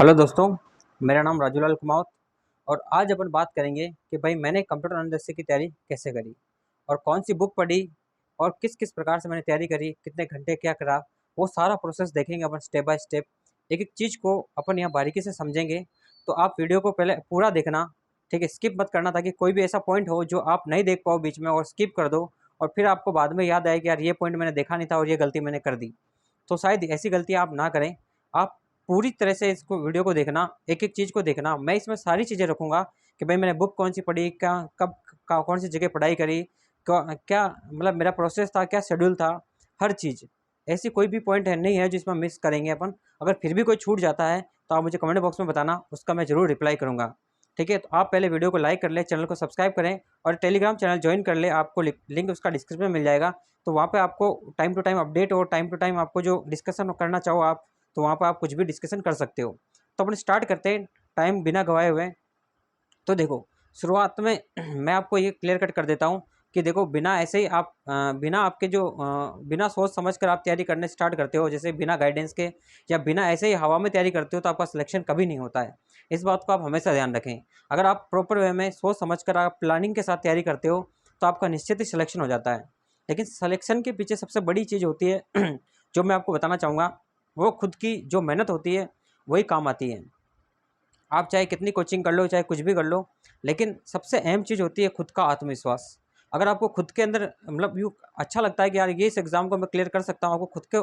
Hello दोस्तों, मेरा नाम राजूलाल कुमावत। और आज अपन बात करेंगे कि भाई मैंने कंप्यूटर अनुदेश की तैयारी कैसे करी और कौन सी बुक पढ़ी और किस किस प्रकार से मैंने तैयारी करी, कितने घंटे क्या करा। वो सारा प्रोसेस देखेंगे अपन स्टेप बाय स्टेप। एक एक चीज़ को अपन यहाँ बारीकी से समझेंगे। तो आप वीडियो को पहले पूरा देखना, ठीक है, स्किप मत करना, ताकि कोई भी ऐसा पॉइंट हो जो आप नहीं देख पाओ बीच में और स्किप कर दो और फिर आपको बाद में याद आए कि यार ये पॉइंट मैंने देखा नहीं था और ये गलती मैंने कर दी। तो शायद ऐसी गलती आप ना करें। आप पूरी तरह से इसको वीडियो को देखना, एक एक चीज़ को देखना। मैं इसमें सारी चीज़ें रखूँगा कि भाई मैंने बुक कौन सी पढ़ी, क्या कब कौन सी जगह पढ़ाई करी, क्या मतलब मेरा प्रोसेस था, क्या शेड्यूल था, हर चीज़। ऐसी कोई भी पॉइंट है नहीं है जिसमें मिस करेंगे अपन। अगर फिर भी कोई छूट जाता है तो आप मुझे कमेंट बॉक्स में बताना, उसका मैं ज़रूर रिप्लाई करूँगा। ठीक है, तो आप पहले वीडियो को लाइक कर लें, चैनल को सब्सक्राइब करें और टेलीग्राम चैनल ज्वाइन कर लें। आपको लिंक उसका डिस्क्रिप्शन में मिल जाएगा। तो वहाँ पे आपको टाइम टू टाइम अपडेट और टाइम टू टाइम आपको जो डिस्कशन करना चाहो आप, तो वहाँ पर आप कुछ भी डिस्कशन कर सकते हो। तो अपन स्टार्ट करते हैं टाइम बिना गवाए हुए। तो देखो, शुरुआत में मैं आपको ये क्लियर कट कर देता हूँ कि देखो, बिना ऐसे ही आप बिना आपके जो बिना सोच समझ कर आप तैयारी करने स्टार्ट करते हो, जैसे बिना गाइडेंस के या बिना ऐसे ही हवा में तैयारी करते हो, तो आपका सिलेक्शन कभी नहीं होता है। इस बात को आप हमेशा ध्यान रखें। अगर आप प्रॉपर वे में सोच समझ कर आप प्लानिंग के साथ तैयारी करते हो तो आपका निश्चित ही सिलेक्शन हो जाता है। लेकिन सिलेक्शन के पीछे सबसे बड़ी चीज़ होती है जो मैं आपको बताना चाहूँगा, वो खुद की जो मेहनत होती है वही काम आती है। आप चाहे कितनी कोचिंग कर लो, चाहे कुछ भी कर लो, लेकिन सबसे अहम चीज़ होती है खुद का आत्मविश्वास। अगर आपको खुद के अंदर मतलब यूँ अच्छा लगता है कि यार ये इस एग्ज़ाम को मैं क्लियर कर सकता हूँ, आपको खुद के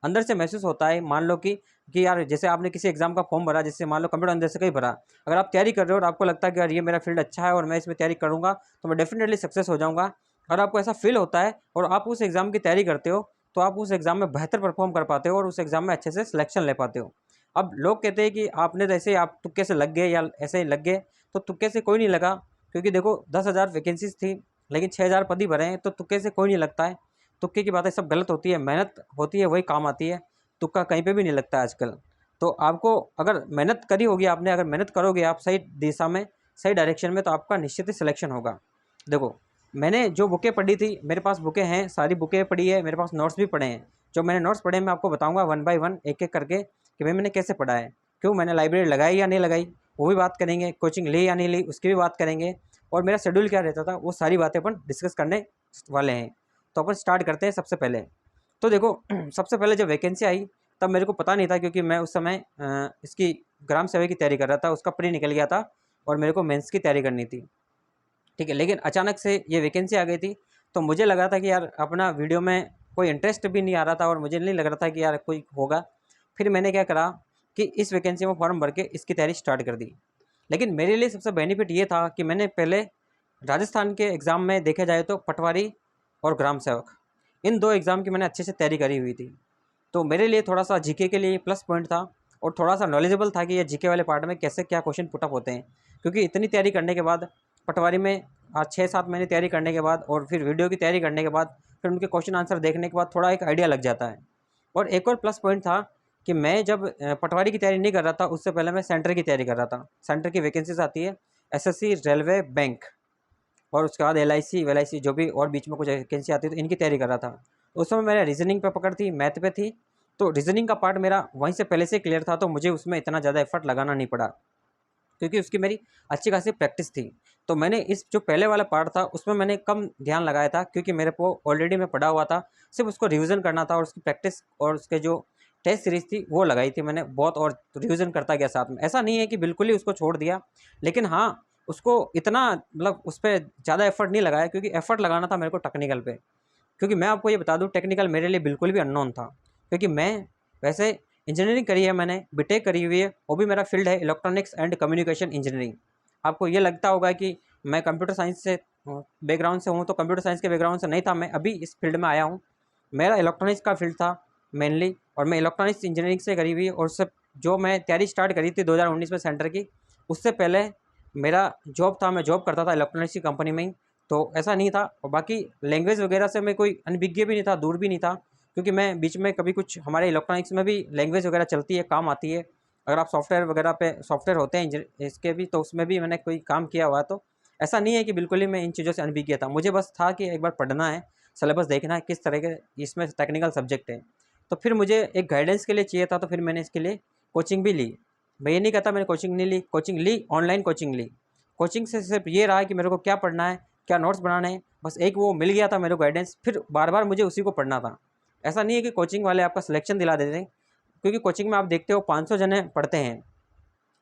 अंदर से महसूस होता है। मान लो कि यार जैसे आपने किसी एग्ज़ाम का फॉर्म भरा, जैसे मान लो कंप्यूटर अंदर से का ही भरा। अगर आप तैयारी कर रहे हो और आपको लगता है कि यार ये मेरा फील्ड अच्छा है और मैं इसमें तैयारी करूँगा तो मैं डेफिनेटली सक्सेस हो जाऊँगा, और आपको ऐसा फील होता है और आप उस एग्ज़ाम की तैयारी करते हो, तो आप उस एग्ज़ाम में बेहतर परफॉर्म कर पाते हो और उस एग्ज़ाम में अच्छे से सिलेक्शन ले पाते हो। अब लोग कहते हैं कि आपने तो ऐसे ही आप तुक्के से लग गए या ऐसे ही लग गए, तो तुक्के से कोई नहीं लगा। क्योंकि देखो, 10,000 वैकेंसीज थी लेकिन 6,000 पद ही भरे हैं, तो तुक्के से कोई नहीं लगता है। तुक्के की बातें सब गलत होती है, मेहनत होती है वही काम आती है। तुक्का कहीं पे भी नहीं लगता आजकल। तो आपको अगर मेहनत करी होगी आपने, अगर मेहनत करोगे आप सही दिशा में, सही डायरेक्शन में, तो आपका निश्चित ही सिलेक्शन होगा। देखो, मैंने जो बुकें पढ़ी थी, मेरे पास बुकें हैं, सारी बुकें पढ़ी है, मेरे पास नोट्स भी पढ़े हैं। जो मैंने नोट्स पढ़े मैं आपको बताऊंगा वन बाय वन, एक एक करके, कि भाई मैंने कैसे पढ़ा है, क्यों मैंने लाइब्रेरी लगाई या नहीं लगाई, वो भी बात करेंगे, कोचिंग ली या नहीं ली उसकी भी बात करेंगे, और मेरा शेड्यूल क्या रहता था, वो सारी बातें अपन डिस्कस करने वाले हैं। तो अपन स्टार्ट करते हैं सबसे पहले। तो देखो, सबसे पहले जब वैकेंसी आई तब मेरे को पता नहीं था, क्योंकि मैं उस समय इसकी ग्राम सेवा की तैयारी कर रहा था, उसका प्री निकल गया था और मेरे को मेंस की तैयारी करनी थी। ठीक है, लेकिन अचानक से ये वैकेंसी आ गई थी, तो मुझे लगा था कि यार अपना वीडियो में कोई इंटरेस्ट भी नहीं आ रहा था और मुझे नहीं लग रहा था कि यार कोई होगा। फिर मैंने क्या करा कि इस वैकेंसी में फॉर्म भर के इसकी तैयारी स्टार्ट कर दी। लेकिन मेरे लिए सबसे बेनिफिट ये था कि मैंने पहले राजस्थान के एग्ज़ाम में देखा जाए तो पटवारी और ग्राम सेवक, इन दो एग्ज़ाम की मैंने अच्छे से तैयारी करी हुई थी। तो मेरे लिए थोड़ा सा जीके के लिए प्लस पॉइंट था और थोड़ा सा नॉलेजेबल था कि ये जीके वाले पार्ट में कैसे क्या क्वेश्चन पुटअप होते हैं। क्योंकि इतनी तैयारी करने के बाद पटवारी में आज 6-7 महीने तैयारी करने के बाद और फिर वीडियो की तैयारी करने के बाद फिर उनके क्वेश्चन आंसर देखने के बाद थोड़ा एक आइडिया लग जाता है। और एक और प्लस पॉइंट था कि मैं जब पटवारी की तैयारी नहीं कर रहा था, उससे पहले मैं सेंटर की तैयारी कर रहा था। सेंटर की वैकेंसीज आती है, एसएससी, रेलवे, बैंक, और उसके बाद एलआईसी वेलआईसी, जो भी और बीच में कुछ वैकेंसी आती है, तो इनकी तैयारी कर रहा था। उस समय मेरा रीजनिंग पे पकड़ थी, मैथ पे थी। तो रीजनिंग का पार्ट मेरा वहीं से पहले से क्लियर था, तो मुझे उसमें इतना ज़्यादा एफर्ट लगाना नहीं पड़ा, क्योंकि उसकी मेरी अच्छी खासी प्रैक्टिस थी। तो मैंने इस जो पहले वाला पार्ट था उसमें मैंने कम ध्यान लगाया था, क्योंकि मेरे को ऑलरेडी मैं पढ़ा हुआ था, सिर्फ उसको रिवीजन करना था और उसकी प्रैक्टिस और उसके जो टेस्ट सीरीज थी वो लगाई थी मैंने बहुत, और रिवीजन करता गया साथ में। ऐसा नहीं है कि बिल्कुल ही उसको छोड़ दिया, लेकिन हाँ, उसको इतना मतलब उस पर ज़्यादा एफर्ट नहीं लगाया, क्योंकि एफर्ट लगाना था मेरे को टेक्निकल पे। क्योंकि मैं आपको ये बता दूं, टेक्निकल मेरे लिए बिल्कुल भी अननोन था। क्योंकि मैं वैसे इंजीनियरिंग करी है, मैंने बीटेक करी हुई है, वो भी मेरा फील्ड है इलेक्ट्रॉनिक्स एंड कम्युनिकेशन इंजीनियरिंग। आपको ये लगता होगा कि मैं कंप्यूटर साइंस से बैकग्राउंड से हूँ, तो कंप्यूटर साइंस के बैकग्राउंड से नहीं था, मैं अभी इस फील्ड में आया हूँ। मेरा इलेक्ट्रॉनिक्स का फील्ड था मेनली, और मैं इलेक्ट्रॉनिक्स इंजीनियरिंग से करी हुई, और उससे जो मैं तैयारी स्टार्ट करी थी 2019 में सेंटर की, उससे पहले मेरा जॉब था, मैं जॉब करता था इलेक्ट्रॉनिक्स की कंपनी में ही। तो ऐसा नहीं था, और बाकी लैंग्वेज वगैरह से मैं कोई अनभिज्ञ भी नहीं था, दूर भी नहीं था, क्योंकि मैं बीच में कभी कुछ हमारे इलेक्ट्रॉनिक्स में भी लैंग्वेज वगैरह चलती है, काम आती है। अगर आप सॉफ्टवेयर वगैरह पे सॉफ्टवेयर होते हैं इसके भी, तो उसमें भी मैंने कोई काम किया हुआ है। तो ऐसा नहीं है कि बिल्कुल ही मैं इन चीज़ों से अनभिज्ञ था, मुझे बस था कि एक बार पढ़ना है, सिलेबस देखना है किस तरह के इसमें टेक्निकल सब्जेक्ट है। तो फिर मुझे एक गाइडेंस के लिए चाहिए था, तो फिर मैंने इसके लिए कोचिंग भी ली। मैं ये नहीं कहता मैंने कोचिंग नहीं ली, कोचिंग ली, ऑनलाइन कोचिंग ली। कोचिंग से सिर्फ ये रहा कि मेरे को क्या पढ़ना है, क्या नोट्स बनाने हैं, बस एक वो मिल गया था मेरे को गाइडेंस, फिर बार बार मुझे उसी को पढ़ना था। ऐसा नहीं है कि कोचिंग वाले आपका सिलेक्शन दिला देते हैं, क्योंकि कोचिंग में आप देखते हो 500 जने पढ़ते हैं,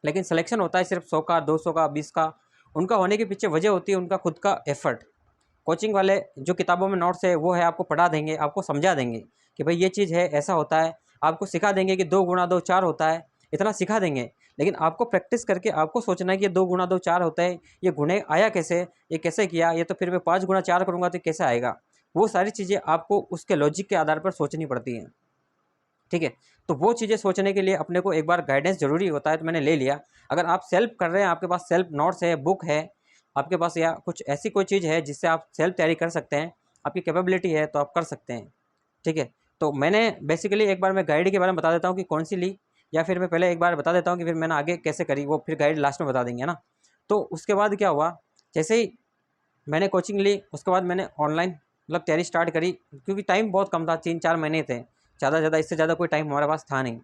लेकिन सिलेक्शन होता है सिर्फ 100 का, 200 का, 20 का। उनका होने के पीछे वजह होती है उनका खुद का एफर्ट। कोचिंग वाले जो किताबों में नोट्स है वो है आपको पढ़ा देंगे, आपको समझा देंगे कि भाई ये चीज़ है, ऐसा होता है, आपको सिखा देंगे कि 2 गुणा 2 4 होता है, इतना सिखा देंगे। लेकिन आपको प्रैक्टिस करके आपको सोचना है कि ये 2 गुणा 2 4 होता है, ये गुणे आया कैसे, ये कैसे किया, ये तो फिर मैं 5 गुणा 4 करूँगा तो कैसे आएगा। वो सारी चीज़ें आपको उसके लॉजिक के आधार पर सोचनी पड़ती हैं। ठीक है, तो वो चीज़ें सोचने के लिए अपने को एक बार गाइडेंस ज़रूरी होता है, तो मैंने ले लिया। अगर आप सेल्फ कर रहे हैं, आपके पास सेल्फ नोट्स है, बुक है आपके पास, या कुछ ऐसी कोई चीज़ है जिससे आप सेल्फ तैयारी कर सकते हैं, आपकी कैपेबिलिटी है, तो आप कर सकते हैं। ठीक है, तो मैंने बेसिकली एक बार मैं गाइड के बारे में बता देता हूँ कि कौन सी ली, या फिर मैं पहले एक बार बता देता हूँ कि फिर मैंने आगे कैसे करी, वो फिर गाइड लास्ट में बता देंगे, है ना। तो उसके बाद क्या हुआ, जैसे ही मैंने कोचिंग ली, उसके बाद मैंने ऑनलाइन मतलब तैयारी स्टार्ट करी, क्योंकि टाइम बहुत कम था, 3-4 महीने थे, ज़्यादा से ज़्यादा, इससे ज़्यादा कोई टाइम हमारे पास था नहीं।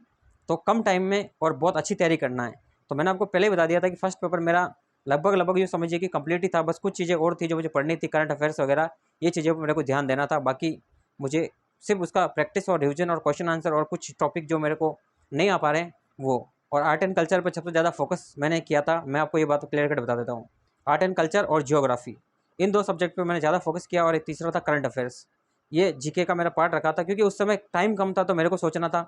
तो कम टाइम में और बहुत अच्छी तैयारी करना है। तो मैंने आपको पहले ही बता दिया था कि फर्स्ट पेपर मेरा लगभग यूँ समझिए कि कंप्लीट ही था, बस कुछ चीज़ें और थी जो मुझे पढ़नी थी, करंट अफेयर्स वगैरह, ये चीज़ें पर मेरे को ध्यान देना था। बाकी मुझे सिर्फ उसका प्रैक्टिस और रिविजन और क्वेश्चन आंसर और कुछ टॉपिक जो मेरे को नहीं आ पा रहे हैं वो, और आर्ट एंड कल्चर पर सबसे ज़्यादा फोकस मैंने किया था। मैं आपको ये बात क्लियर कट बता देता हूँ, आर्ट एंड कल्चर और जियोग्राफी, इन 2 सब्जेक्ट पे मैंने ज़्यादा फोकस किया, और एक तीसरा था करंट अफेयर्स। ये जीके का मेरा पार्ट रखा था, क्योंकि उस समय टाइम कम था तो मेरे को सोचना था।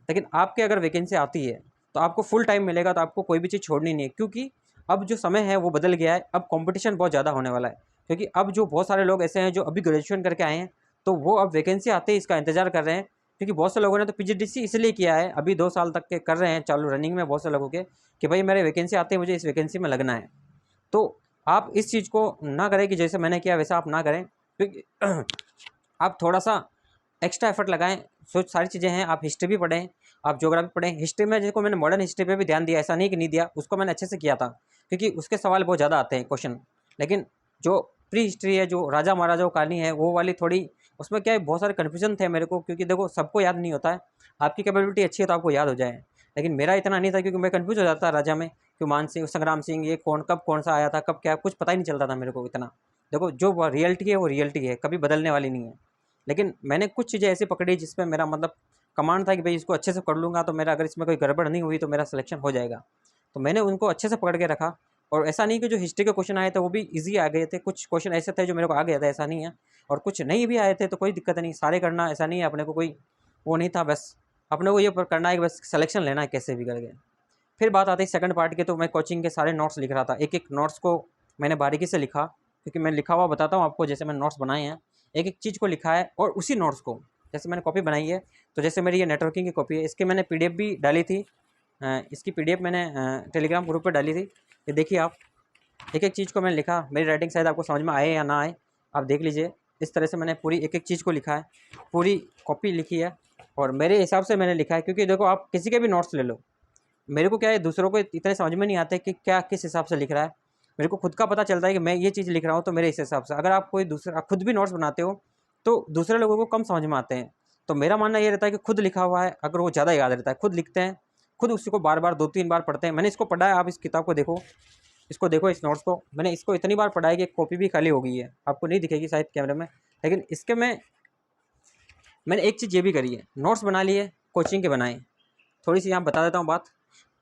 लेकिन आपके अगर वैकेंसी आती है तो आपको फुल टाइम मिलेगा, तो आपको कोई भी चीज़ छोड़नी नहीं है, क्योंकि अब जो समय है वो बदल गया है, अब कंपटीशन बहुत ज़्यादा होने वाला है। क्योंकि अब जो बहुत सारे लोग ऐसे हैं जो अभी ग्रेजुएशन करके आए हैं, तो वो अब वैकेंसी आते ही इसका इंतजार कर रहे हैं। क्योंकि बहुत से लोगों ने तो पीजीडीसी इसलिए किया है, अभी 2 साल तक के कर रहे हैं चालू रनिंग में बहुत से लोगों के, कि भाई मेरे वैकेंसी आते ही मुझे इस वैकेंसी में लगना है। तो आप इस चीज़ को ना करें कि जैसे मैंने किया वैसा आप ना करें, क्योंकि आप थोड़ा सा एक्स्ट्रा एफर्ट लगाएं। सो सारी चीज़ें हैं, आप हिस्ट्री भी पढ़ें, आप ज्योग्राफी पढ़ें। हिस्ट्री में देखो मैंने मॉडर्न हिस्ट्री पे भी ध्यान दिया, ऐसा नहीं कि नहीं दिया, उसको मैंने अच्छे से किया था, क्योंकि उसके सवाल बहुत ज़्यादा आते हैं क्वेश्चन। लेकिन जो प्री हिस्ट्री है, जो राजा महाराजाओं कहानी है, वो वाली थोड़ी, उसमें क्या है बहुत सारे कन्फ्यूजन थे मेरे को, क्योंकि देखो सबको याद नहीं होता है। आपकी कैपेबिलिटी अच्छी है तो आपको याद हो जाए, लेकिन मेरा इतना नहीं था, क्योंकि मैं कन्फ्यूज हो जाता राजा में, कि मान सिंह, संग्राम सिंह, ये कौन कब कौन सा आया था, कब क्या, कुछ पता ही नहीं चलता था मेरे को इतना। देखो जो रियलिटी है वो रियलिटी है, कभी बदलने वाली नहीं है। लेकिन मैंने कुछ चीज़ें ऐसी पकड़ी जिसमें मेरा मतलब कमांड था कि भाई इसको अच्छे से पढ़ लूँगा तो मेरा, अगर इसमें कोई गड़बड़ नहीं हुई तो मेरा सिलेक्शन हो जाएगा। तो मैंने उनको अच्छे से पकड़ के रखा। और ऐसा नहीं कि जो हिस्ट्री के क्वेश्चन आए थे वो भी ईजी आ गए थे, कुछ क्वेश्चन ऐसे थे जो मेरे को आ गया था, ऐसा नहीं है। और कुछ नहीं भी आए थे तो कोई दिक्कत नहीं, सारे करना ऐसा नहीं है, अपने को कोई वो नहीं था। बस अपने को ये करना है कि बस सिलेक्शन लेना है कैसे भी करके। फिर बात आती है सेकंड पार्ट की, तो मैं कोचिंग के सारे नोट्स लिख रहा था, एक एक नोट्स को मैंने बारीकी से लिखा, क्योंकि मैं लिखा हुआ बताता हूँ आपको, जैसे मैंने नोट्स बनाए हैं, एक एक चीज़ को लिखा है। और उसी नोट्स को, जैसे मैंने कॉपी बनाई है, तो जैसे मेरी ये नेटवर्किंग की कॉपी है, इसकी मैंने पीडीएफ भी डाली थी। इसकी पीडीएफ मैंने टेलीग्राम ग्रुप पर डाली थी, ये देखिए आप। एक एक चीज़ को मैंने लिखा, मेरी राइटिंग शायद आपको समझ में आए या ना आए, आप देख लीजिए। इस तरह से मैंने पूरी एक एक चीज़ को लिखा है, पूरी कॉपी लिखी है, और मेरे हिसाब से मैंने लिखा है। क्योंकि देखो आप किसी के भी नोट्स ले लो, मेरे को क्या है, दूसरों को इतने समझ में नहीं आते कि क्या किस हिसाब से लिख रहा है। मेरे को खुद का पता चलता है कि मैं ये चीज़ लिख रहा हूँ तो मेरे इस हिसाब से। अगर आप कोई दूसरा, आप खुद भी नोट्स बनाते हो तो दूसरे लोगों को कम समझ में आते हैं। तो मेरा मानना ये रहता है कि खुद लिखा हुआ है अगर वो ज़्यादा याद रहता है, खुद लिखते हैं, खुद उसी को बार बार 2-3 बार पढ़ते हैं। मैंने इसको पढ़ा है, आप इस किताब को देखो, इसको देखो, इस नोट्स को मैंने इसको इतनी बार पढ़ा है कि कॉपी भी खाली हो गई है, आपको नहीं दिखेगी शायद कैमरे में। लेकिन इसके में मैंने एक चीज़ ये भी करी है, नोट्स बना लिए, कोचिंग के बनाए। थोड़ी सी यहाँ बता देता हूँ बात,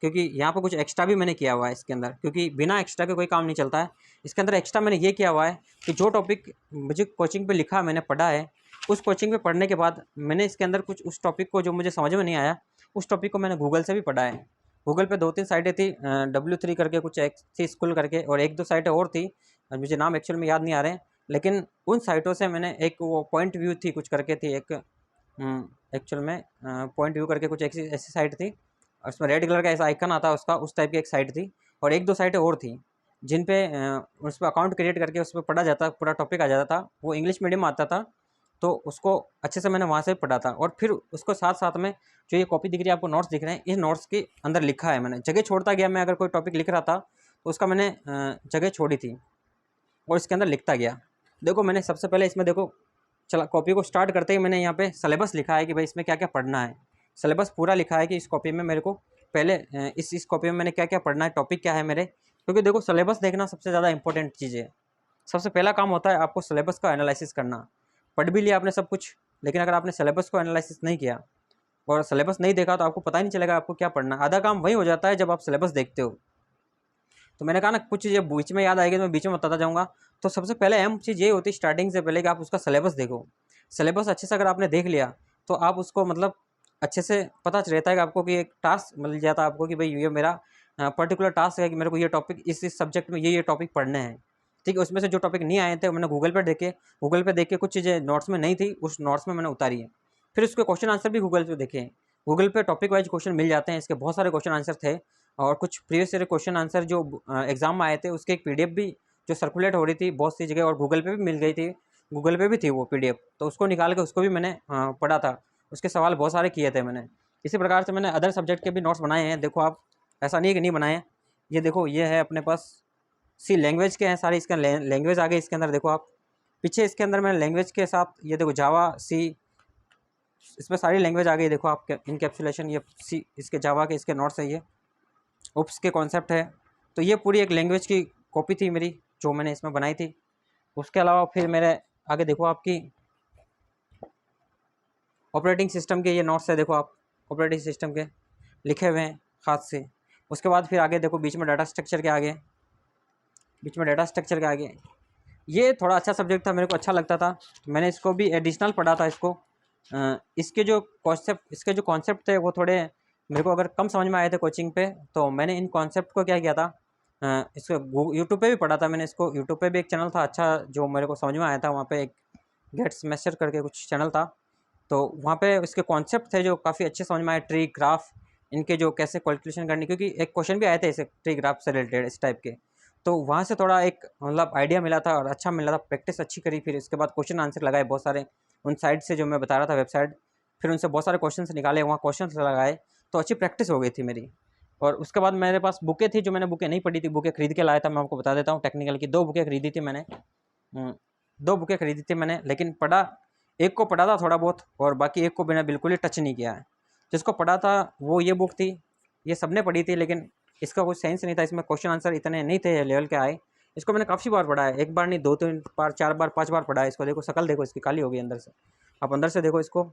क्योंकि यहाँ पर कुछ एक्स्ट्रा भी मैंने किया हुआ है इसके अंदर, क्योंकि बिना एक्स्ट्रा के कोई काम नहीं चलता है। इसके अंदर एक्स्ट्रा मैंने ये किया हुआ है कि जो टॉपिक मुझे कोचिंग पे लिखा, मैंने पढ़ा है, उस कोचिंग पे पढ़ने के बाद मैंने इसके अंदर कुछ उस टॉपिक को जो मुझे समझ में नहीं आया, उस टॉपिक को मैंने गूगल से भी पढ़ा है। गूगल पे 2-3 साइटें थी, W3 करके कुछ एक थी, स्कूल करके, और 1-2 साइटें और थी, मुझे नाम एक्चुअल में याद नहीं आ रहे हैं। लेकिन उन साइटों से मैंने एक, वो पॉइंट व्यू थी कुछ करके थी एक, एक्चुअल में पॉइंट व्यू करके कुछ ऐसी ऐसी साइट थी, और उसमें रेड कलर का ऐसा आइकन आता है उसका, उस टाइप की एक साइट थी। और 1-2 साइटें और थी जिन पे उस पर अकाउंट क्रिएट करके उस पर पढ़ा जाता, पूरा टॉपिक आ जाता था। वो इंग्लिश मीडियम आता था, तो उसको अच्छे से मैंने वहाँ से पढ़ा था। और फिर उसको साथ साथ में जो ये कॉपी दिख रही है आपको, नोट्स दिख रहे हैं, इस नोट्स के अंदर लिखा है मैंने, जगह छोड़ता गया। मैं अगर कोई टॉपिक लिख रहा था तो उसका मैंने जगह छोड़ी थी और इसके अंदर लिखता गया। देखो मैंने सबसे पहले इसमें देखो, चला कॉपी को स्टार्ट करते ही मैंने यहाँ पे सिलेबस लिखा है कि भाई इसमें क्या क्या पढ़ना है। सिलेबस पूरा लिखा है कि इस कॉपी में मेरे को पहले इस कॉपी में मैंने क्या क्या पढ़ना है, टॉपिक क्या है मेरे, क्योंकि देखो सिलेबस देखना सबसे ज़्यादा इंपॉर्टेंट चीज़ है। सबसे पहला काम होता है आपको सिलेबस का एनालिसिस करना। पढ़ भी लिया आपने सब कुछ, लेकिन अगर आपने सिलेबस को एनालिसिस नहीं किया और सिलेबस नहीं देखा तो आपको पता ही नहीं चलेगा आपको क्या पढ़ना। आधा काम वही हो जाता है जब आप सिलेबस देखते हो। तो मैंने कहा ना कुछ चीज़ें बीच में याद आएगी तो मैं बीच में बताता जाऊँगा। तो सबसे पहले अहम चीज़ ये होती है स्टार्टिंग से पहले कि आप उसका सिलेबस देखो। सिलेबस अच्छे से अगर आपने देख लिया तो आप उसको मतलब अच्छे से पता रहता है कि आपको कि एक टास्क मिल जाता है आपको कि भाई ये मेरा पर्टिकुलर टास्क है कि मेरे को ये टॉपिक इस सब्जेक्ट में ये टॉपिक पढ़ने हैं। ठीक है, उसमें से जो टॉपिक नहीं आए थे मैंने गूगल पे देख के कुछ चीज़ें नोट्स में नहीं थी, उस नोट्स में मैंने उतारी है। फिर उसके क्वेश्चन आंसर भी गूगल पे देखे हैं। गूगल पे टॉपिक वाइज क्वेश्चन मिल जाते हैं, इसके बहुत सारे क्वेश्चन आंसर थे। और कुछ प्रीवियस ईयर क्वेश्चन आंसर जो एग्जाम में आए थे उसके एक पीडीएफ भी जो सर्कुलेट हो रही थी बहुत सी जगह और गूगल पे भी मिल गई थी। गूगल पे भी थी वो पीडीएफ, तो उसको निकाल के उसको भी मैंने पढ़ा था। उसके सवाल बहुत सारे किए थे मैंने। इसी प्रकार से मैंने अदर सब्जेक्ट के भी नोट्स बनाए हैं। देखो आप, ऐसा नहीं है कि नहीं बनाए हैं। ये देखो, ये है अपने पास सी लैंग्वेज के हैं सारे, इसका लैंग्वेज आ गई इसके अंदर। देखो आप पीछे इसके अंदर मैंने लैंग्वेज के साथ ये देखो जावा सी, इसमें सारी लैंग्वेज आ गई। देखो आप इनकैप्सुलेशन, ये सी इसके जावा के इसके नोट्स है, ये ओप्स के कॉन्सेप्ट है। तो ये पूरी एक लैंग्वेज की कॉपी थी मेरी जो मैंने इसमें बनाई थी। उसके अलावा फिर मेरे आगे देखो आपकी ऑपरेटिंग सिस्टम के ये नोट्स है। देखो आप ऑपरेटिंग सिस्टम के लिखे हुए हैं हाथ से। उसके बाद फिर आगे देखो बीच में डाटा स्ट्रक्चर के आगे, बीच में डाटा स्ट्रक्चर के आगे ये थोड़ा अच्छा सब्जेक्ट था, मेरे को अच्छा लगता था। मैंने इसको भी एडिशनल पढ़ा था इसको। इसके जो कॉन्सेप्ट थे वो थोड़े मेरे को अगर कम समझ में आए थे कोचिंग पे, तो मैंने इन कॉन्सेप्ट को क्या किया था, इसको यूट्यूब पे भी पढ़ा था मैंने इसको। यूट्यूब पे भी एक चैनल था अच्छा जो मेरे को समझ में आया था, वहाँ पे एक गेट्स मैस्टर करके कुछ चैनल था। तो वहाँ पे इसके कॉन्सेप्ट थे जो काफ़ी अच्छे समझ में आए। ट्री ग्राफ इनके जो कैसे कैलकुलेशन करनी, क्योंकि एक क्वेश्चन भी आए थे इसे ट्री ग्राफ से रिलेटेड इस टाइप के। तो वहाँ से थोड़ा एक मतलब आइडिया मिला था और अच्छा मिला था, प्रैक्टिस अच्छी करी। फिर इसके बाद क्वेश्चन आंसर लगाए बहुत सारे उन साइट से जो मैं बता रहा था वेबसाइट, फिर उनसे बहुत सारे क्वेश्चन निकाले, वहाँ क्वेश्चन लगाए, तो अच्छी प्रैक्टिस हो गई थी मेरी। और उसके बाद मेरे पास बुकें थी जो मैंने बुकें नहीं पढ़ी थी, बुकें खरीद के लाया था। मैं आपको बता देता हूँ टेक्निकल की 2 बुकें खरीदी थी मैंने। 2 बुकें खरीदी थी मैंने, लेकिन पढ़ा एक को पढ़ा था थोड़ा बहुत और बाकी एक को मैंने बिल्कुल ही टच नहीं किया है। जिसको पढ़ा था वो ये बुक थी, ये सबने पढ़ी थी, लेकिन इसका कुछ सेंस नहीं था, इसमें क्वेश्चन आंसर इतने नहीं थे लेवल के आए। इसको मैंने काफ़ी बार पढ़ा है, एक बार नहीं 2-3 बार 4 बार 5 बार पढ़ा है इसको। देखो शक्ल देखो इसकी काली हो गई अंदर से, आप अंदर से देखो इसको,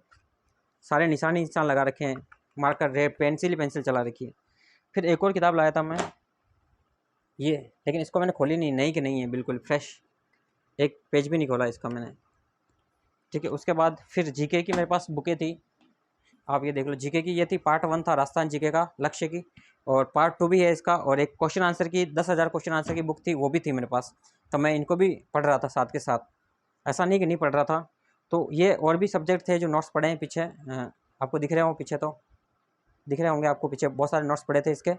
सारे निशान लगा रखे हैं, मार्कर रेड पेंसिल ही पेंसिल चला रखी है। फिर एक और किताब लाया था मैं ये, लेकिन इसको मैंने खोली नहीं, नई कि नहीं है बिल्कुल फ्रेश, एक पेज भी नहीं खोला इसका मैंने। ठीक है, उसके बाद फिर जीके की मेरे पास बुकें थी, आप ये देख लो। जीके की ये थी, पार्ट 1 था राजस्थान जीके का लक्ष्य की, और पार्ट 2 भी है इसका, और एक क्वेश्चन आंसर की 10,000 क्वेश्चन आंसर की बुक थी, वो भी थी मेरे पास। तो मैं इनको भी पढ़ रहा था साथ के साथ, ऐसा नहीं कि नहीं पढ़ रहा था। तो ये और भी सब्जेक्ट थे जो नोट्स पढ़े हैं पीछे, आपको दिख रहे हो पीछे, तो दिख रहे होंगे आपको पीछे बहुत सारे नोट्स पढ़े थे इसके।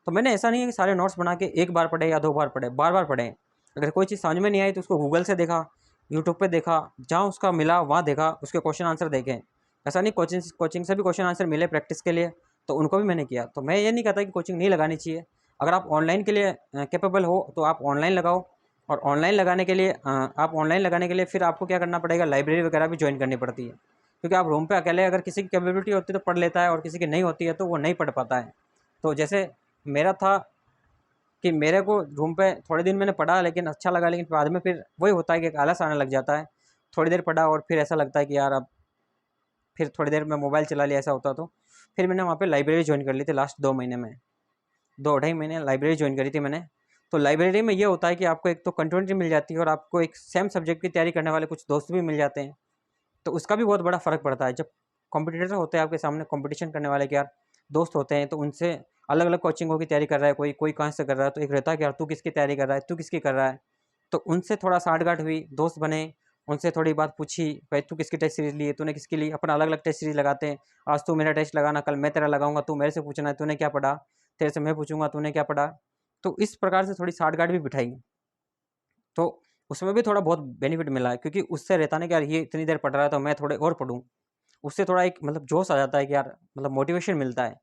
तो मैंने ऐसा नहीं है कि सारे नोट्स बना के एक बार पढ़े या 2 बार पढ़े, बार बार पढ़े। अगर कोई चीज़ समझ में नहीं आई तो उसको गूगल से देखा, यूट्यूब पे देखा, जहाँ उसका मिला वहाँ देखा, उसके क्वेश्चन आंसर देखे। ऐसा नहीं कोचिंग से भी क्वेश्चन आंसर मिले प्रैक्टिस के लिए, तो उनको भी मैंने किया। तो मैं ये नहीं कहता कि कोचिंग नहीं लगानी चाहिए। अगर आप ऑनलाइन के लिए कैपेबल हो तो आप ऑनलाइन लगाओ, और ऑनलाइन लगाने के लिए फिर आपको क्या करना पड़ेगा, लाइब्रेरी वगैरह भी ज्वाइन करनी पड़ती है। क्योंकि आप रूम पे अकेले, अगर किसी की कैपेबिलिटी होती है तो पढ़ लेता है और किसी की नहीं होती है तो वो नहीं पढ़ पाता है। तो जैसे मेरा था कि मेरे को रूम पे थोड़े दिन मैंने पढ़ा, लेकिन अच्छा लगा, लेकिन बाद में फिर वही होता है कि एक आलस आने लग जाता है। थोड़ी देर पढ़ा और फिर ऐसा लगता है कि यार अब फिर थोड़ी देर में मोबाइल चला लिया, ऐसा होता। तो फिर मैंने वहाँ पे लाइब्रेरी ज्वाइन कर ली थी लास्ट 2 महीने में, 2-2.5 महीने लाइब्रेरी ज्वाइन करी थी मैंने। तो लाइब्रेरी में ये होता है कि आपको एक तो कंटिन्यूटी मिल जाती है और आपको एक सेम सब्जेक्ट की तैयारी करने वाले कुछ दोस्त भी मिल जाते हैं। तो उसका भी बहुत बड़ा फ़र्क पड़ता है। जब कॉम्पिटिटर होते हैं आपके सामने, कंपटीशन करने वाले के यार दोस्त होते हैं, तो उनसे अलग अलग कोचिंगों की तैयारी कर रहा है, कोई कोई कहाँ से कर रहा है, तो एक रहता है कि यार तू किसकी तैयारी कर रहा है, तू किसकी कर रहा है। तो उनसे थोड़ा साठगांठ हुई, दोस्त बने, उनसे थोड़ी बात पूछी, भाई तू किसकी टेस्ट सीरीज ली है, तूने किसकी ली। अपना अलग अलग टेस्ट सीरीज लगाते हैं, आज तू मेरा टेस्ट लगाना, कल मैं तेरा लगाऊंगा, तू मेरे से पूछना है तूने क्या पढ़ा, तेरे से मैं पूछूंगा तूने क्या पढ़ा। तो इस प्रकार से थोड़ी साठगांठ भी बिठाई। तो उसमें भी थोड़ा बहुत बेनिफिट मिला है, क्योंकि उससे रहता ना कि यार ये इतनी देर पढ़ रहा है तो मैं थोड़े और पढ़ूँ। उससे थोड़ा एक मतलब जोश आ जाता है कि यार मतलब मोटिवेशन मिलता है।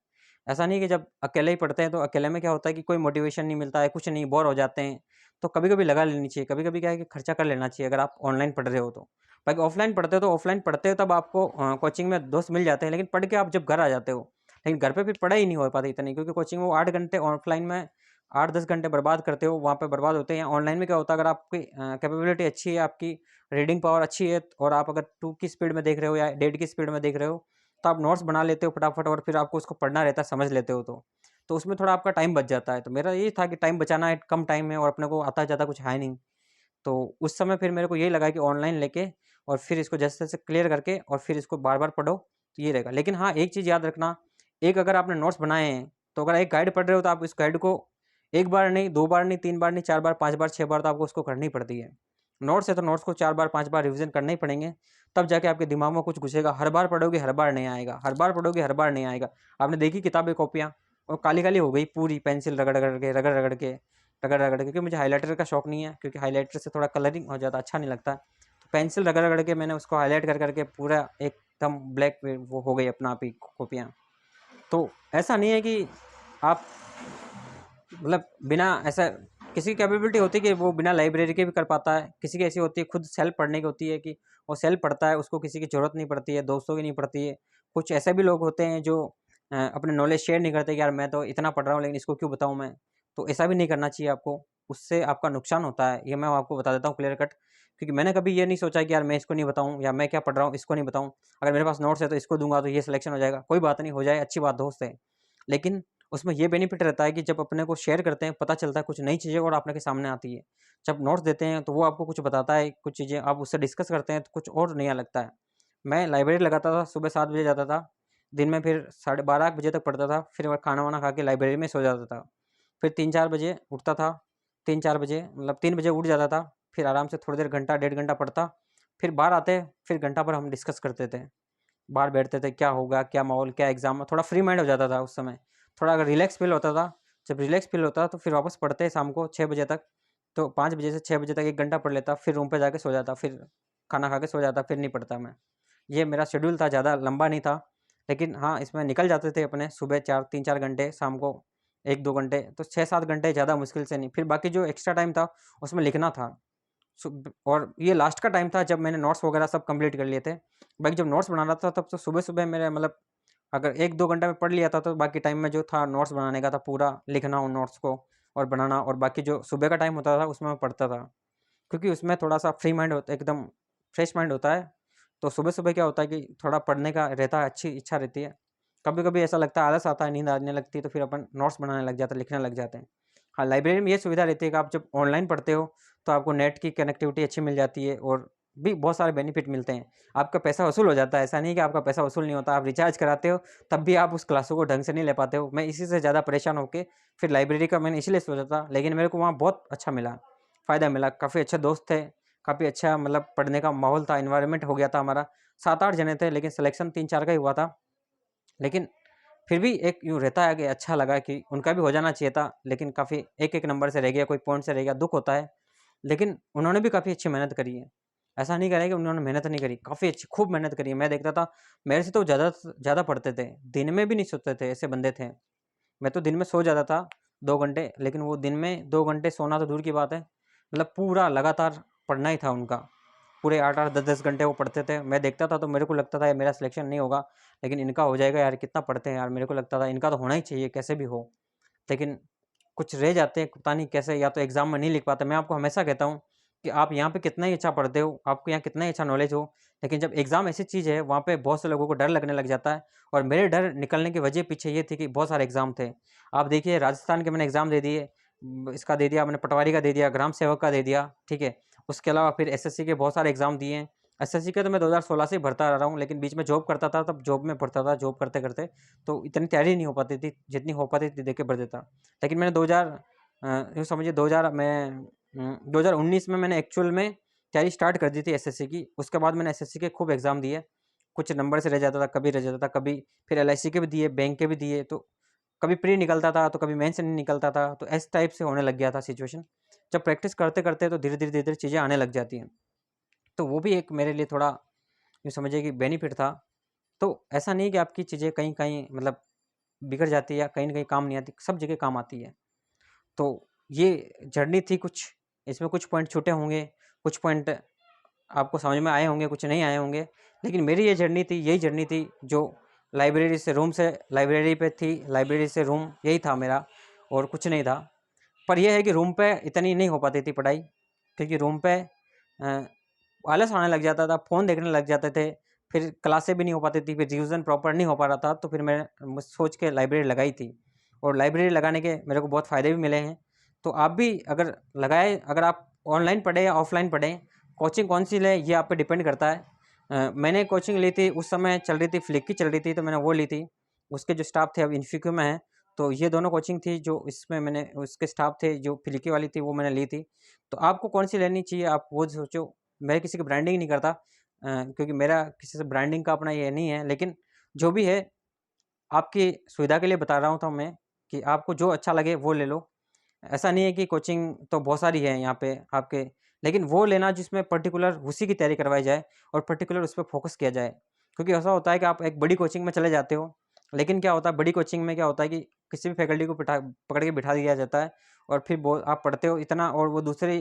ऐसा नहीं कि जब अकेले ही पढ़ते हैं तो अकेले में क्या होता है कि कोई मोटिवेशन नहीं मिलता है, कुछ नहीं, बोर हो जाते हैं। तो कभी कभी लगा लेनी चाहिए, कभी कभी क्या है कि खर्चा कर लेना चाहिए अगर आप ऑनलाइन पढ़ रहे हो तो। बाकी ऑफलाइन पढ़ते हो तो ऑफलाइन पढ़ते हो तब आपको कोचिंग में दोस्त मिल जाते हैं, लेकिन पढ़ के आप जब घर आ जाते हो, लेकिन घर पे फिर पढ़ाई नहीं हो पाती इतनी, क्योंकि कोचिंग में वो 8 घंटे, ऑफलाइन में 8-10 घंटे बर्बाद करते हो, वहाँ पे बर्बाद होते हैं। ऑनलाइन में क्या होता है, अगर आपकी कैपेबिलिटी अच्छी है, आपकी रीडिंग पावर अच्छी है, और आप अगर 2 की स्पीड में देख रहे हो या 1.5 की स्पीड में देख रहे हो, तो आप नोट्स बना लेते हो फटाफट, और फिर आपको उसको पढ़ना रहता है, समझ लेते हो तो उसमें थोड़ा आपका टाइम बच जाता है। तो मेरा यही था कि टाइम बचाना है, कम टाइम में, और अपने को आता ज़्यादा कुछ है नहीं। तो उस समय फिर मेरे को यही लगा कि ऑनलाइन लेके और फिर इसको जैसे-जैसे क्लियर करके और फिर इसको बार-बार पढ़ो, तो ये रहेगा। लेकिन हाँ, एक चीज़ याद रखना, एक अगर आपने नोट्स बनाए हैं, तो अगर एक गाइड पढ़ रहे हो, तो आप इस गाइड को 1 बार नहीं, 2 बार नहीं, 3 बार नहीं, 4 बार, 5 बार, 6 बार तो आपको उसको करनी पड़ती है। नोट्स है तो नोट्स को 4 बार, 5 बार रिवीज़न करने ही पड़ेंगे, तब जाके आपके दिमाग में कुछ घुसेगा। हर बार पढ़ोगे, हर बार नहीं आएगा, हर बार पढ़ोगे, हर बार नहीं आएगा। आपने देखी किताबें, कॉपियाँ, वो काली-काली हो गई पूरी, पेंसिल रगड़-रगड़ के, रगड़-रगड़ के, रगड़-रगड़ के, क्योंकि मुझे हाइलाइटर का शौक नहीं है, क्योंकि हाइलाइटर से थोड़ा कलरिंग हो जाता है, अच्छा नहीं लगता। तो पेंसिल रगड़-रगड़ के मैंने उसको हाइलाइट कर के पूरा एकदम ब्लैक वो हो गई अपना आप ही कॉपियाँ। तो ऐसा नहीं है कि आप मतलब बिना ऐसा, किसी की कैपेबिलिटी होती है कि वो बिना लाइब्रेरी के भी कर पाता है, किसी की ऐसी होती है खुद सेल्फ पढ़ने की होती है कि वो सेल्फ पढ़ता है, उसको किसी की ज़रूरत नहीं पड़ती है, दोस्तों की नहीं पड़ती है। कुछ ऐसे भी लोग होते हैं जो अपने नॉलेज शेयर नहीं करते कि यार मैं तो इतना पढ़ रहा हूँ, लेकिन इसको क्यों बताऊँ मैं? तो ऐसा भी नहीं करना चाहिए आपको, उससे आपका नुकसान होता है, ये मैं आपको बता देता हूँ क्लियर कट। क्योंकि मैंने कभी ये नहीं सोचा कि यार मैं इसको नहीं बताऊँ, या मैं क्या पढ़ रहा हूँ इसको नहीं बताऊँ। अगर मेरे पास नोट्स है तो इसको दूँगा तो ये सिलेक्शन हो जाएगा, कोई बात नहीं, हो जाए, अच्छी बात, दोस्त है। लेकिन उसमें ये बेनिफिट रहता है कि जब अपने को शेयर करते हैं, पता चलता है कुछ नई चीज़ें और अपने के सामने आती है। जब नोट्स देते हैं तो वो आपको कुछ बताता है, कुछ चीज़ें आप उससे डिस्कस करते हैं तो कुछ और नया लगता है। मैं लाइब्रेरी लगाता था, सुबह 7 बजे जाता था, दिन में फिर साढ़े 12 बजे तक पढ़ता था, फिर मैं खाना-वाना खा के लाइब्रेरी में सो जाता था। फिर 3-4 बजे उठता था, 3-4 बजे मतलब 3 बजे उठ जाता था, फिर आराम से थोड़ी देर घंटा, डेढ़ घंटा पढ़ता, फिर बाहर आते, फिर घंटा भर हम डिस्कस करते थे। बाहर बैठते थे, क्या होगा, क्या माहौल, क्या एग्ज़ाम, थोड़ा फ्री माइंड हो जाता था उस समय। थोड़ा अगर रिलैक्स फ़ील होता था, जब रिलैक्स फ़ील होता तो फिर वापस पढ़ते शाम को 6 बजे तक, तो 5 बजे से 6 बजे तक 1 घंटा पढ़ लेता, फिर रूम पे जाके सो जाता, फिर खाना खा के सो जाता, फिर नहीं पढ़ता मैं। ये मेरा शेड्यूल था, ज़्यादा लंबा नहीं था, लेकिन हाँ, इसमें निकल जाते थे अपने सुबह 4 3-4 घंटे, शाम को 1-2 घंटे, तो 6-7 घंटे ज़्यादा मुश्किल से नहीं। फिर बाकी जो एक्स्ट्रा टाइम था, उसमें लिखना था। और ये लास्ट का टाइम था जब मैंने नोट्स वगैरह सब कंप्लीट कर लिए थे। बाकी जब नोट्स बना रहा था तब तो सुबह-सुबह मेरे मतलब अगर 1-2 घंटा में पढ़ लिया था, तो बाकी टाइम में जो था नोट्स बनाने का था, पूरा लिखना उन नोट्स को और बनाना, और बाकी जो सुबह का टाइम होता था उसमें मैं पढ़ता था। क्योंकि उसमें थोड़ा-सा फ्री माइंड होता है, एकदम फ्रेश माइंड होता है। तो सुबह-सुबह क्या होता है कि थोड़ा पढ़ने का रहता है, अच्छी इच्छा रहती है। कभी-कभी ऐसा लगता है, आलस आता है, नींद आने लगती है, तो फिर अपन नोट्स बनाने लग जाते हैं, लिखने लग जाते हैं। हाँ, लाइब्रेरी में ये सुविधा रहती है कि आप जब ऑनलाइन पढ़ते हो, तो आपको नेट की कनेक्टिविटी अच्छी मिल जाती है, और भी बहुत सारे बेनिफिट मिलते हैं। आपका पैसा वसूल हो जाता है, ऐसा नहीं है कि आपका पैसा वसूल नहीं होता। आप रिचार्ज कराते हो, तब भी आप उस क्लासों को ढंग से नहीं ले पाते हो। मैं इसी से ज़्यादा परेशान होके फिर लाइब्रेरी का मैंने इसलिए सोचा था, लेकिन मेरे को वहाँ बहुत अच्छा मिला, फ़ायदा मिला। काफ़ी अच्छे दोस्त थे, काफ़ी अच्छा मतलब पढ़ने का माहौल था, एनवायरनमेंट हो गया था हमारा। 7-8 जने थे, लेकिन सिलेक्शन 3-4 का ही हुआ था। लेकिन फिर भी एक यूँ रहता है कि अच्छा लगा कि उनका भी हो जाना चाहिए था, लेकिन काफ़ी एक-एक नंबर से रह गया, कोई पॉइंट से रह गया, दुःख होता है। लेकिन उन्होंने भी काफ़ी अच्छी मेहनत करी है। ऐसा नहीं कह रहे कि उन्होंने मेहनत नहीं करी, काफ़ी अच्छी खूब मेहनत करी है। मैं देखता था, मेरे से तो ज़्यादा पढ़ते थे, दिन में भी नहीं सोते थे, ऐसे बंदे थे। मैं तो दिन में सो जाता था 2 घंटे, लेकिन वो दिन में 2 घंटे सोना तो दूर की बात है, मतलब पूरा लगातार पढ़ना ही था उनका। पूरे 8-8, 10-10 घंटे वो पढ़ते थे। मैं देखता था तो मेरे को लगता था यार मेरा सिलेक्शन नहीं होगा, लेकिन इनका हो जाएगा यार, कितना पढ़ते हैं यार। मेरे को लगता था इनका तो होना ही चाहिए कैसे भी हो। लेकिन कुछ रह जाते हैं, पता नहीं कैसे, या तो एग्ज़ाम में नहीं लिख पाते। मैं आपको हमेशा कहता हूँ कि आप यहाँ पे कितना ही अच्छा पढ़ते हो, आपको यहाँ कितना ही अच्छा नॉलेज हो, लेकिन जब एग्ज़ाम ऐसी चीज़ है, वहाँ पे बहुत से लोगों को डर लगने लग जाता है, और मेरे डर निकलने की वजह पीछे ये थी कि बहुत सारे एग्ज़ाम थे। आप देखिए, राजस्थान के मैंने एग्ज़ाम दे दिए, इसका दे दिया मैंने, पटवारी का दे दिया, ग्राम सेवक का दे दिया, ठीक है? उसके अलावा फिर एसएससी के बहुत सारे एग्ज़ाम दिए हैं। एसएससी के तो मैं 2016 से ही भरता आ रहा हूँ, लेकिन बीच में जॉब करता था, तब जॉब में पढ़ता था, जॉब करते-करते, तो इतनी तैयारी नहीं हो पाती थी, जितनी हो पाती थी देके भर देता। लेकिन मैंने 2000 यूँ समझिए 2000 मैं 2019 में मैंने एक्चुअल में तैयारी स्टार्ट कर दी थी एसएससी की। उसके बाद मैंने एसएससी के खूब एग्ज़ाम दिए। कुछ नंबर से रह जाता था, कभी रह जाता था, कभी फिर एलआईसी के भी दिए, बैंक के भी दिए, तो कभी प्री निकलता था, तो कभी मेन से नहीं निकलता था, तो इस टाइप से होने लग गया था सिचुएशन। जब प्रैक्टिस करते-करते तो धीरे-धीरे चीज़ें आने लग जाती हैं। तो वो भी एक मेरे लिए थोड़ा यूँ समझिए कि बेनिफिट था। तो ऐसा नहीं है कि आपकी चीज़ें कहीं-कहीं मतलब बिगड़ जाती है या कहीं न कहीं काम नहीं आती, सब जगह काम आती है। तो ये जर्नी थी कुछ, इसमें कुछ पॉइंट छूटे होंगे, कुछ पॉइंट आपको समझ में आए होंगे, कुछ नहीं आए होंगे। लेकिन मेरी ये जर्नी थी, यही जर्नी थी जो लाइब्रेरी से रूम से लाइब्रेरी पे थी, लाइब्रेरी से रूम, यही था मेरा, और कुछ नहीं था। पर यह है कि रूम पे इतनी नहीं हो पाती थी पढ़ाई, क्योंकि रूम पे आलस आने लग जाता था, फ़ोन देखने लग जाते थे, फिर क्लासें भी नहीं हो पाती थी, फिर रिवीजन प्रॉपर नहीं हो पा रहा था। तो फिर मैं सोच के लाइब्रेरी लगाई थी, और लाइब्रेरी लगाने के मेरे को बहुत फ़ायदे भी मिले हैं। तो आप भी अगर लगाए, अगर आप ऑनलाइन पढ़ें या ऑफलाइन पढ़ें, कोचिंग कौन सी लें ये आप पे डिपेंड करता है। मैंने कोचिंग ली थी, उस समय चल रही थी फ्लिक की चल रही थी, तो मैंने वो ली थी। उसके जो स्टाफ थे अब इन्फिक्यू में है, तो ये दोनों कोचिंग थी जो इसमें मैंने, उसके स्टाफ थे जो फ्लिकी वाली थी वो मैंने ली थी। तो आपको कौन सी लेनी चाहिए आप वो सोचो। मैं किसी की ब्रांडिंग नहीं करता, क्योंकि मेरा किसी से ब्रांडिंग का अपना ये नहीं है, लेकिन जो भी है आपकी सुविधा के लिए बता रहा हूँ तो मैं, कि आपको जो अच्छा लगे वो ले लो। ऐसा नहीं है कि कोचिंग तो बहुत सारी है यहाँ पे आपके, लेकिन वो लेना जिसमें पर्टिकुलर उसी की तैयारी करवाई जाए और पर्टिकुलर उस पर फोकस किया जाए। क्योंकि ऐसा होता है कि आप एक बड़ी कोचिंग में चले जाते हो, लेकिन क्या होता है बड़ी कोचिंग में क्या होता है कि किसी भी फैकल्टी को पकड़ के बिठा दिया जाता है, और फिर वो आप पढ़ते हो इतना, और वो दूसरी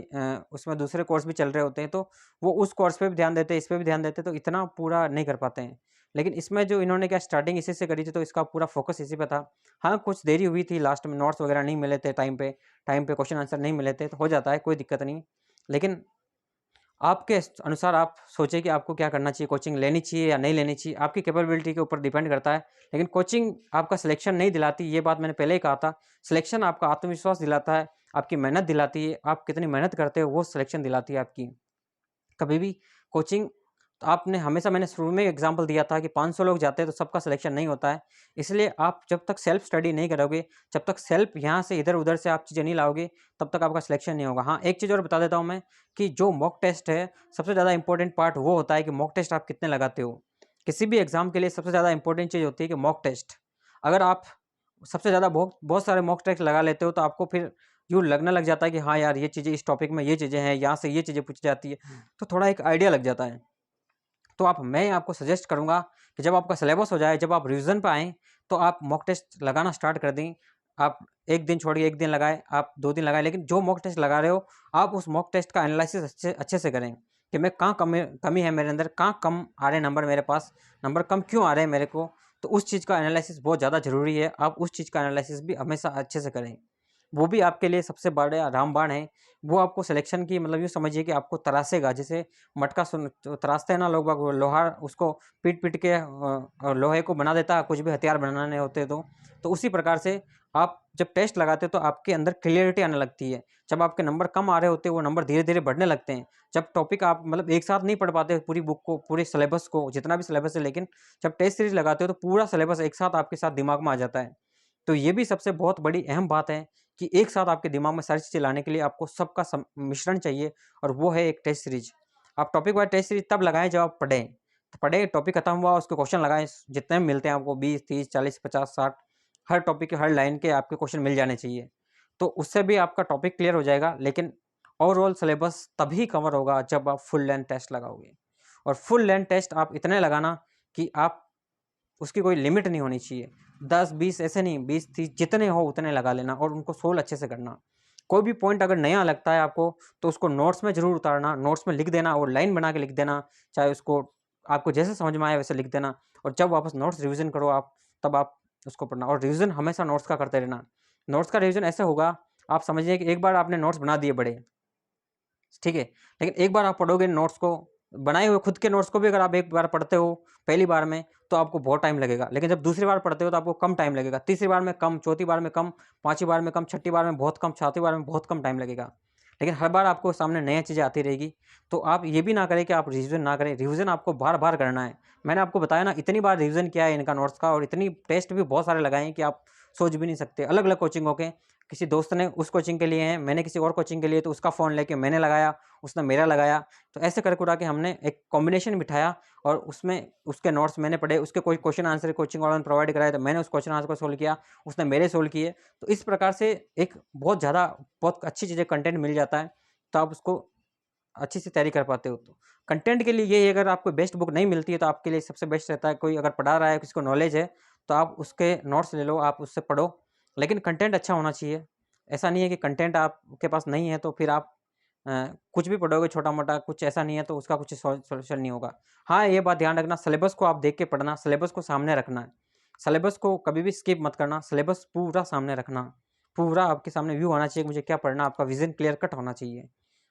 उसमें दूसरे कोर्स भी चल रहे होते हैं, तो वो उस कोर्स पे भी ध्यान देते हैं, इस पे भी ध्यान देते हैं, तो इतना पूरा नहीं कर पाते हैं। लेकिन इसमें जो इन्होंने क्या स्टार्टिंग इसी से करी थी, तो इसका पूरा फोकस इसी पे था। हाँ, कुछ देरी हुई थी, लास्ट में नोट्स वगैरह नहीं मिले थे टाइम पे क्वेश्चन आंसर नहीं मिले थे, तो हो जाता है, कोई दिक्कत नहीं। लेकिन आपके अनुसार आप सोचिए कि आपको क्या करना चाहिए, कोचिंग लेनी चाहिए या नहीं लेनी चाहिए, आपकी कैपेबिलिटी के ऊपर डिपेंड करता है। लेकिन कोचिंग आपका सिलेक्शन नहीं दिलाती, ये बात मैंने पहले ही कहा था। सिलेक्शन आपका आत्मविश्वास दिलाता है, आपकी मेहनत दिलाती है, आप कितनी मेहनत करते हो वो सिलेक्शन दिलाती है आपकी। कभी भी कोचिंग, तो आपने हमेशा, मैंने शुरू में एग्जांपल दिया था कि 500 लोग जाते हैं तो सबका सिलेक्शन नहीं होता है। इसलिए आप जब तक सेल्फ स्टडी नहीं करोगे, जब तक सेल्फ यहाँ से इधर उधर से आप चीज़ें नहीं लाओगे, तब तक आपका सिलेक्शन नहीं होगा। हाँ, एक चीज़ और बता देता हूँ मैं, कि जो मॉक टेस्ट है, सबसे ज़्यादा इंपॉर्टेंट पार्ट वो होता है कि मॉक टेस्ट आप कितने लगाते हो। किसी भी एग्जाम के लिए सबसे ज़्यादा इंपॉर्टेंट चीज़ होती है कि मॉक टेस्ट। अगर आप सबसे ज़्यादा बहुत बहुत सारे मॉक टेस्ट लगा लेते हो, तो आपको फिर यूँ लगने लग जाता है कि हाँ यार, ये चीज़ें इस टॉपिक में ये चीज़ें हैं, यहाँ से ये चीज़ें पूछी जाती है, तो थोड़ा एक आइडिया लग जाता है। तो मैं आपको सजेस्ट करूँगा कि जब आपका सिलेबस हो जाए, जब आप रिवीजन पे आएँ, तो आप मॉक टेस्ट लगाना स्टार्ट कर दें। आप 1 दिन छोड़िए, 1 दिन लगाएँ, आप 2 दिन लगाएँ, लेकिन जो मॉक टेस्ट लगा रहे हो, आप उस मॉक टेस्ट का एनालिसिस अच्छे अच्छे से करें, कि मैं कहाँ कमी कमी है मेरे अंदर, कहाँ कम आ रहे हैं नंबर मेरे पास, नंबर कम क्यों आ रहे हैं मेरे को। तो उस चीज़ का एनालिसिस बहुत ज़्यादा ज़रूरी है, आप उस चीज़ का एनालिसिस भी हमेशा अच्छे से करें। वो भी आपके लिए सबसे बड़ा रामबाण है। वो आपको सिलेक्शन की, मतलब यूँ समझिए कि आपको तरासेगा, जैसे मटका तो तराशते हैं ना लोग बाग, वो लोहा उसको पीट-पीट के लोहे को बना देता है, कुछ भी हथियार बनाने होते हैं तो उसी प्रकार से आप जब टेस्ट लगाते हो तो आपके अंदर क्लियरिटी आने लगती है। जब आपके नंबर कम आ रहे होते हैं, वो नंबर धीरे-धीरे बढ़ने लगते हैं। जब टॉपिक आप मतलब एक साथ नहीं पढ़ पाते पूरी बुक को, पूरे सिलेबस को, जितना भी सिलेबस है, लेकिन जब टेस्ट सीरीज़ लगाते हो तो पूरा सिलेबस एक साथ आपके साथ दिमाग में आ जाता है। तो ये भी सबसे बहुत बड़ी अहम बात है, कि एक साथ आपके दिमाग में सारी चीज़ें लाने के लिए आपको सबका मिश्रण चाहिए, और वो है एक टेस्ट सीरीज। आप टॉपिक वाइज टेस्ट सीरीज तब लगाएं जब आप पढ़ें, तो पढ़े, टॉपिक खत्म हुआ, उसके क्वेश्चन लगाएं, जितने भी मिलते हैं आपको 20, 30, 40, 50, 60, हर टॉपिक के हर लाइन के आपके क्वेश्चन मिल जाने चाहिए। तो उससे भी आपका टॉपिक क्लियर हो जाएगा। लेकिन ओवरऑल सिलेबस तभी कवर होगा जब आप फुल लेंथ टेस्ट लगाओगे, और फुल लेंथ टेस्ट आप इतने लगाना कि आप, उसकी कोई लिमिट नहीं होनी चाहिए। 10-20 ऐसे नहीं, 20-30 जितने हो उतने लगा लेना, और उनको सोल्व अच्छे से करना। कोई भी पॉइंट अगर नया लगता है आपको, तो उसको नोट्स में ज़रूर उतारना, नोट्स में लिख देना, और लाइन बना के लिख देना, चाहे उसको आपको जैसे समझ में आए वैसे लिख देना। और जब वापस नोट्स रिवीजन करो आप, तब आप उसको पढ़ना, और रिवीजन हमेशा नोट्स का करते रहना। नोट्स का रिवीजन ऐसे होगा, आप समझिए कि एक बार आपने नोट्स बना दिए बड़े, ठीक है, लेकिन एक बार आप पढ़ोगे नोट्स को, बनाए हुए खुद के नोट्स को भी अगर आप एक बार पढ़ते हो पहली बार में, तो आपको बहुत टाइम लगेगा। लेकिन जब दूसरी बार पढ़ते हो तो आपको कम टाइम लगेगा, तीसरी बार में कम, चौथी बार में कम, पाँचवीं बार में कम, छठी बार में बहुत कम, सातवीं बार में बहुत कम टाइम लगेगा। लेकिन हर बार आपको सामने नई चीज़ें आती रहेगी। तो आप ये भी ना करें कि आप रिवीजन ना करें, रिवीजन आपको बार बार करना है। मैंने आपको बताया ना, इतनी बार रिवीजन किया है इनका नोट्स का, और इतनी टेस्ट भी बहुत सारे लगाए हैं कि आप सोच भी नहीं सकते। अलग अलग कोचिंगों के, किसी दोस्त ने उस कोचिंग के लिए हैं, मैंने किसी और कोचिंग के लिए, तो उसका फ़ोन लेके मैंने लगाया, उसने मेरा लगाया। तो ऐसे कर कुरा के हमने एक कॉम्बिनेशन बिठाया, और उसमें उसके नोट्स मैंने पढ़े, उसके कोई क्वेश्चन आंसर कोचिंग वालों ने प्रोवाइड कराए, तो मैंने उस क्वेश्चन आंसर को सोल्व किया, उसने मेरे सोल्व किए। तो इस प्रकार से एक बहुत ज़्यादा, बहुत अच्छी चीज़ें कंटेंट मिल जाता है, तो आप उसको अच्छी से तैयारी कर पाते हो। तो कंटेंट के लिए ये, अगर आपको बेस्ट बुक नहीं मिलती है, तो आपके लिए सबसे बेस्ट रहता है, कोई अगर पढ़ा रहा है, किसी को नॉलेज है, तो आप उसके नोट्स ले लो, आप उससे पढ़ो। लेकिन कंटेंट अच्छा होना चाहिए। ऐसा नहीं है कि कंटेंट आपके पास नहीं है तो फिर आप कुछ भी पढ़ोगे छोटा मोटा कुछ ऐसा नहीं है तो उसका कुछ सोल्यूशन नहीं होगा। हाँ, ये बात ध्यान रखना, सिलेबस को आप देख के पढ़ना, सिलेबस को सामने रखना है, सिलेबस को कभी भी स्किप मत करना, सिलेबस पूरा सामने रखना, पूरा आपके सामने व्यू आना चाहिए, मुझे क्या पढ़ना, आपका विजन क्लियर कट होना चाहिए।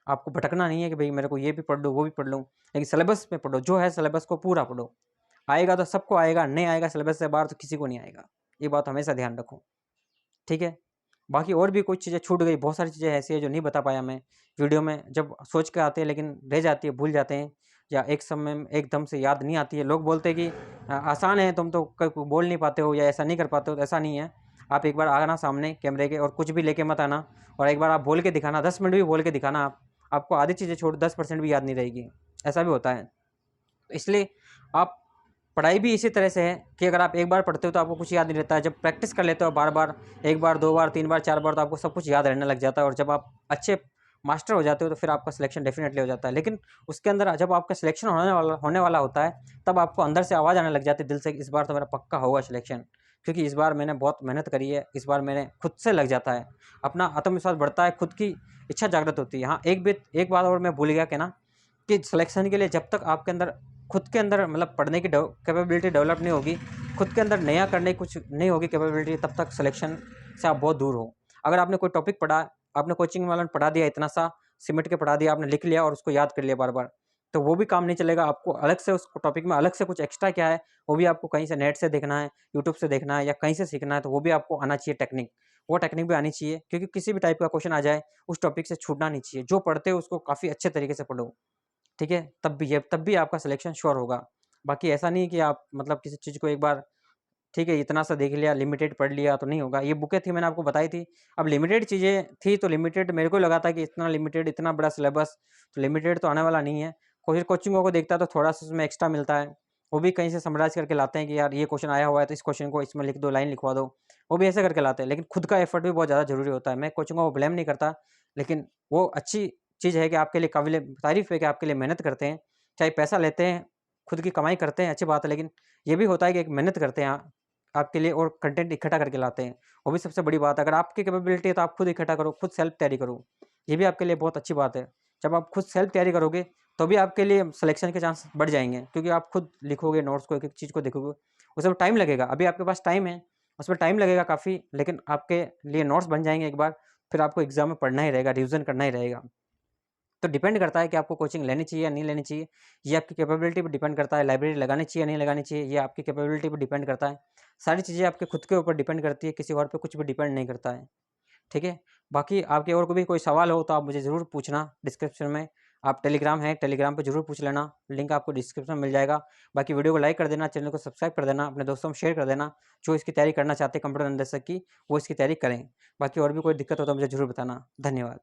आपको भटकना नहीं है कि भाई मेरे को ये भी पढ़ लूँ वो भी पढ़ लूँ, लेकिन सिलेबस में पढ़ो, जो है सिलेबस को पूरा पढ़ो। आएगा तो सबको आएगा, नहीं आएगा सिलेबस से बाहर तो किसी को नहीं आएगा, ये बात हमेशा ध्यान रखो, ठीक है। बाकी और भी कुछ चीज़ें छूट गई, बहुत सारी चीज़ें ऐसी है जो नहीं बता पाया मैं वीडियो में, जब सोच के आते हैं लेकिन रह जाती है, भूल जाते हैं, या एक समय में एकदम से याद नहीं आती है। लोग बोलते हैं कि आसान है, तुम तो बोल नहीं पाते हो या ऐसा नहीं कर पाते हो, तो ऐसा नहीं है। आप एक बार आना सामने कैमरे के और कुछ भी लेके मत आना, और एक बार आप बोल के दिखाना, 10 मिनट भी बोल के दिखाना, आपको आधी चीज़ें छोड़ 10% भी याद नहीं रहेगी, ऐसा भी होता है। इसलिए आप पढ़ाई भी इसी तरह से है कि अगर आप एक बार पढ़ते हो तो आपको कुछ याद नहीं रहता है, जब प्रैक्टिस कर लेते हो बार बार, एक बार, दो बार, तीन बार, चार बार, तो आपको सब कुछ याद रहने लग जाता है, और जब आप अच्छे मास्टर हो जाते हो तो फिर आपका सिलेक्शन डेफिनेटली हो जाता है। लेकिन उसके अंदर जब आपका सिलेक्शन होने वाला होता है, तब आपको अंदर से आवाज़ आने लग जाती है दिल से, इस बार तो मेरा पक्का होगा सिलेक्शन, क्योंकि इस बार मैंने बहुत मेहनत करी है, इस बार मैंने खुद से लग जाता है, अपना आत्मविश्वास बढ़ता है, खुद की इच्छा जागृत होती है। हाँ, एक बात और मैं भूल गया कहना, कि सिलेक्शन के लिए जब तक आपके अंदर खुद के अंदर मतलब पढ़ने की कैपेबिलिटी डेवलप नहीं होगी, खुद के अंदर नया करने की कुछ नहीं होगी कैपेबिलिटी, तब तक सिलेक्शन से आप बहुत दूर हो। अगर आपने कोई टॉपिक पढ़ा, आपने कोचिंग वालों ने पढ़ा दिया, इतना सा सिमट के पढ़ा दिया, आपने लिख लिया और उसको याद कर लिया बार बार, तो वो भी काम नहीं चलेगा। आपको अलग से उस टॉपिक में अलग से कुछ एक्स्ट्रा क्या है, वो भी आपको कहीं से नेट से देखना है, यूट्यूब से देखना है, या कहीं से सीखना है, तो वो भी आपको आना चाहिए टेक्निक, वो टेक्निक भी आनी चाहिए, क्योंकि किसी भी टाइप का क्वेश्चन आ जाए उस टॉपिक से छूटना नहीं चाहिए। जो पढ़ते हो उसको काफ़ी अच्छे तरीके से पढ़ो, ठीक है, तब भी आपका सिलेक्शन श्योर होगा। बाकी ऐसा नहीं कि आप मतलब किसी चीज़ को एक बार, ठीक है, इतना सा देख लिया, लिमिटेड पढ़ लिया तो नहीं होगा। ये बुकें थी मैंने आपको बताई थी, अब लिमिटेड चीज़ें थी तो लिमिटेड मेरे को लगा था कि इतना लिमिटेड, इतना बड़ा सिलेबस, तो लिमिटेड तो आने वाला नहीं है। कोई कोचिंगों को देखता है तो थोड़ा-सा उसमें एक्स्ट्रा मिलता है, वो भी कहीं से समराइज़ करके लाते हैं कि यार ये क्वेश्चन आया हुआ है तो इस क्वेश्चन को इसमें लिख दो, लाइन लिखवा दो, वो भी ऐसे करके लाते हैं। लेकिन खुद का एफर्ट भी बहुत ज़्यादा ज़रूरी होता है। मैं कोचिंगों को ब्लेम नहीं करता, लेकिन वो अच्छी चीज़ है कि आपके लिए काबिल तारीफ़ है कि आपके लिए मेहनत करते हैं, चाहे पैसा लेते हैं, खुद की कमाई करते हैं, अच्छी बात है, लेकिन ये भी होता है कि एक मेहनत करते हैं आपके लिए और कंटेंट इकट्ठा करके लाते हैं, वो भी सबसे बड़ी बात है। अगर आपकी कैपेबिलिटी है तो आप खुद इकट्ठा करो, खुद सेल्फ तैयारी करो, ये भी आपके लिए बहुत अच्छी बात है। जब आप खुद सेल्फ तैयारी करोगे तो भी आपके लिए सिलेक्शन के चांस बढ़ जाएँगे, क्योंकि आप खुद लिखोगे नोट्स को, एक-एक चीज़ को देखोगे, उसमें टाइम लगेगा। अभी आपके पास टाइम है, उसमें टाइम लगेगा काफ़ी, लेकिन आपके लिए नोट्स बन जाएँगे एक बार, फिर आपको एग्ज़ाम में पढ़ना ही रहेगा, रिवीज़न करना ही रहेगा। तो डिपेंड करता है कि आपको कोचिंग लेनी चाहिए या नहीं लेनी चाहिए, ये आपकी कैपेबिलिटी पे डिपेंड करता है, लाइब्रेरी लगानी चाहिए या नहीं लगानी चाहिए, ये आपकी कैपेबिलिटी पे डिपेंड करता है। सारी चीज़ें आपके खुद के ऊपर डिपेंड करती है, किसी और पे कुछ भी डिपेंड नहीं करता है, ठीक है? बाकी आपके और भी कोई सवाल हो तो आप मुझे ज़रूर पूछना डिस्क्रिप्शन में, आप टेलीग्राम है, टेलीग्राम पे ज़रूर पूछ लेना, लिंक आपको डिस्क्रिप्शन में मिल जाएगा। बाकी वीडियो को लाइक कर देना, चैनल को सब्सक्राइब कर देना, अपने दोस्तों में शेयर कर देना, जो इसकी तैयारी करना चाहते हैं कंप्यूटर निदेशक की, वो इसकी तैयारी करें। बाकी और भी कोई दिक्कत हो तो मुझे ज़रूर बताना। धन्यवाद।